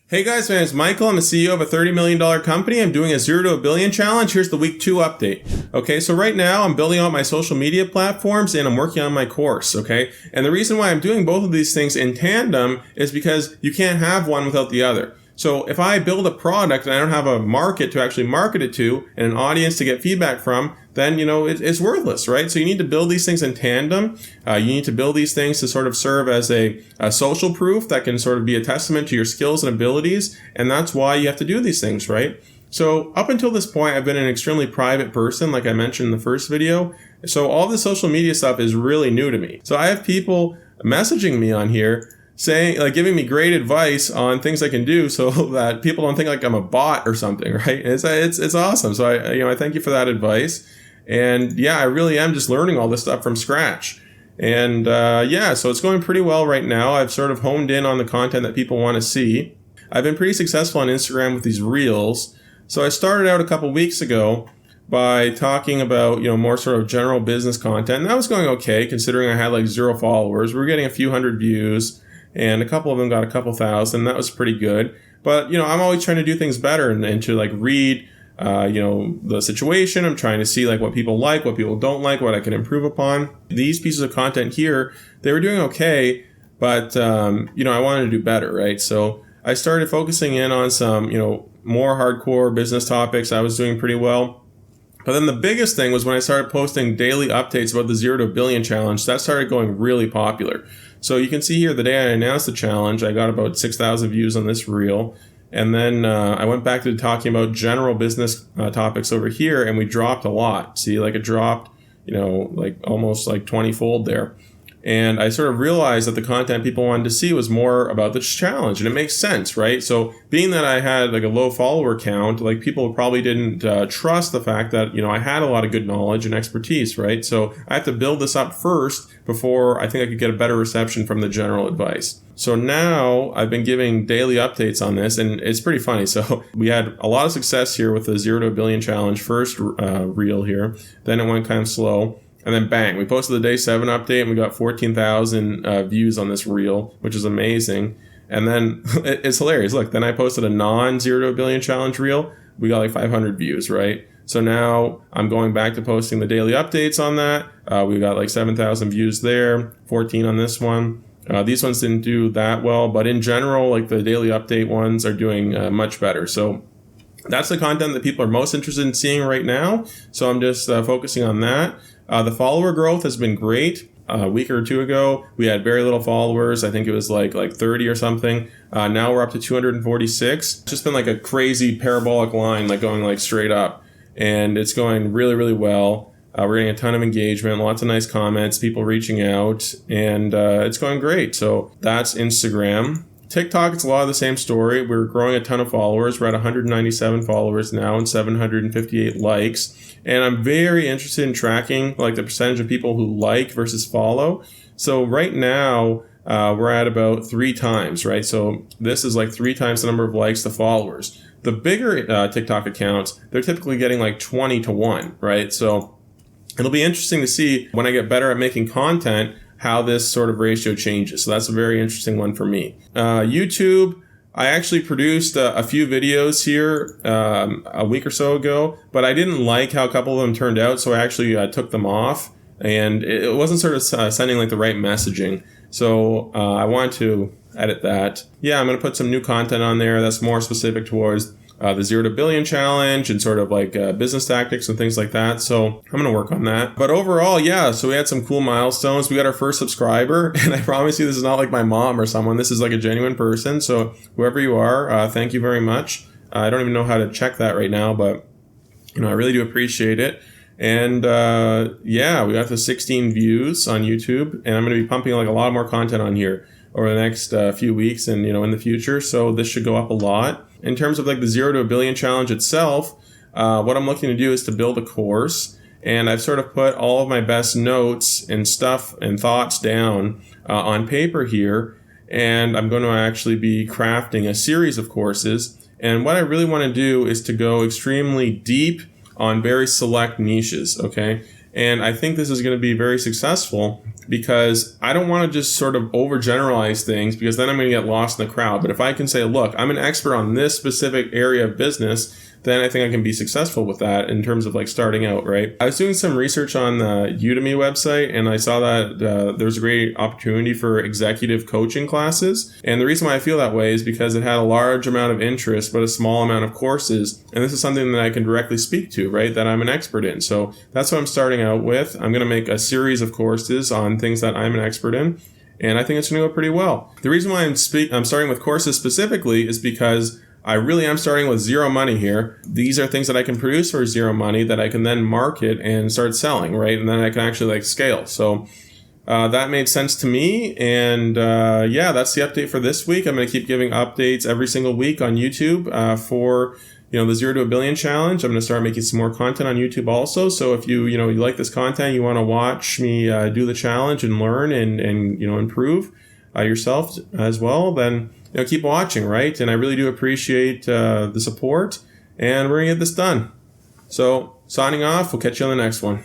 Hey guys, my name is Michael. I'm the CEO of a $30 million company. I'm doing a 0 to a billion challenge. Here's the week 2 update. Okay, so right now I'm building out my social media platforms and I'm working on my course. Okay, and the reason why I'm doing both of these things in tandem is because you can't have one without the other. So if I build a product and I don't have a market to actually market it to and an audience to get feedback from, then, it's worthless, right? So you need to build these things in tandem. You need to build these things to sort of serve as a social proof that can sort of be a testament to your skills and abilities. And that's why you have to do these things, right? So up until this point, I've been an extremely private person, like I mentioned in the first video. So all the social media stuff is really new to me. So I have people messaging me on here saying, like, giving me great advice on things I can do so that people don't think like I'm a bot or something, right? It's awesome. So I thank you for that advice. And yeah, I really am just learning all this stuff from scratch. And so it's going pretty well right now. I've sort of honed in on the content that people want to see. I've been pretty successful on Instagram with these reels. So I started out a couple weeks ago by talking about, more sort of general business content. And that was going okay, considering I had like 0 followers. We were getting a few hundred views, and a couple of them got a couple thousand. That was pretty good. But, I'm always trying to do things better and to like read, the situation. I'm trying to see like what people like, what people don't like, what I can improve upon. These pieces of content here, they were doing okay, but, I wanted to do better, right? So I started focusing in on some, more hardcore business topics. I was doing pretty well. But then the biggest thing was when I started posting daily updates about the 0 to a billion challenge. That started going really popular. So you can see here the day I announced the challenge, I got about 6,000 views on this reel. And then I went back to talking about general business topics over here, and we dropped a lot. See, like it dropped, like almost like 20-fold there. And I sort of realized that the content people wanted to see was more about this challenge, and it makes sense, right? So being that I had like a low follower count, like people probably didn't trust the fact that, I had a lot of good knowledge and expertise, right? So I have to build this up first before I think I could get a better reception from the general advice. So now I've been giving daily updates on this, and it's pretty funny. So we had a lot of success here with the 0 to a billion challenge first reel here. Then it went kind of slow. And then bang, we posted the day 7 update and we got 14,000 views on this reel, which is amazing. And then it's hilarious. Look, then I posted a non-0 to a billion challenge reel. We got like 500 views, right? So now I'm going back to posting the daily updates on that. We got like 7,000 views there, 14 on this one. These ones didn't do that well, but in general, like the daily update ones are doing much better. So that's the content that people are most interested in seeing right now. So I'm just focusing on that. The follower growth has been great. A week or 2 ago, we had very little followers. I think it was like 30 or something. Now we're up to 246. It's just been like a crazy parabolic line, like going like straight up. And it's going really, really well. We're getting a ton of engagement, lots of nice comments, people reaching out, and it's going great. So that's Instagram. TikTok, it's a lot of the same story. We're growing a ton of followers. We're at 197 followers now and 758 likes. And I'm very interested in tracking like the percentage of people who like versus follow. So right now, we're at about 3 times, right? So this is like 3 times the number of likes to followers. The bigger TikTok accounts, they're typically getting like 20 to 1, right? So it'll be interesting to see when I get better at making content, how this sort of ratio changes. So that's a very interesting one for me. YouTube, I actually produced a few videos here a week or so ago, but I didn't like how a couple of them turned out, so I actually took them off, and it wasn't sort of sending like the right messaging. So I wanted to edit that. Yeah, I'm going to put some new content on there that's more specific towards the 0 to billion challenge and sort of like business tactics and things like that. So I'm going to work on that. But overall, yeah, so we had some cool milestones. We got our first subscriber, and I promise you this is not like my mom or someone. This is like a genuine person. So whoever you are, thank you very much. I don't even know how to check that right now, but I really do appreciate it. And we got the 16 views on YouTube, and I'm going to be pumping like a lot more content on here over the next few weeks and in the future. So this should go up a lot. In terms of like the 0 to a billion challenge itself, what I'm looking to do is to build a course, and I've sort of put all of my best notes and stuff and thoughts down on paper here, and I'm going to actually be crafting a series of courses. And what I really want to do is to go extremely deep on very select niches, okay? And I think this is going to be very successful because I don't want to just sort of overgeneralize things, because then I'm going to get lost in the crowd. But if I can say, look, I'm an expert on this specific area of business, then I think I can be successful with that in terms of like starting out, right? I was doing some research on the Udemy website, and I saw that there's a great opportunity for executive coaching classes. And the reason why I feel that way is because it had a large amount of interest, but a small amount of courses. And this is something that I can directly speak to, right? That I'm an expert in. So that's what I'm starting out with. I'm going to make a series of courses on things that I'm an expert in. And I think it's going to go pretty well. The reason why I'm starting with courses specifically is because I really am starting with zero money here. These are things that I can produce for zero money that I can then market and start selling, right? And then I can actually like scale. So that made sense to me. And yeah, that's the update for this week. I'm going to keep giving updates every single week on YouTube for the 0 to a billion challenge. I'm going to start making some more content on YouTube also. So if you like this content, you want to watch me do the challenge and learn and improve yourself as well, then keep watching, right? And I really do appreciate the support, and we're going to get this done. So signing off, we'll catch you on the next one.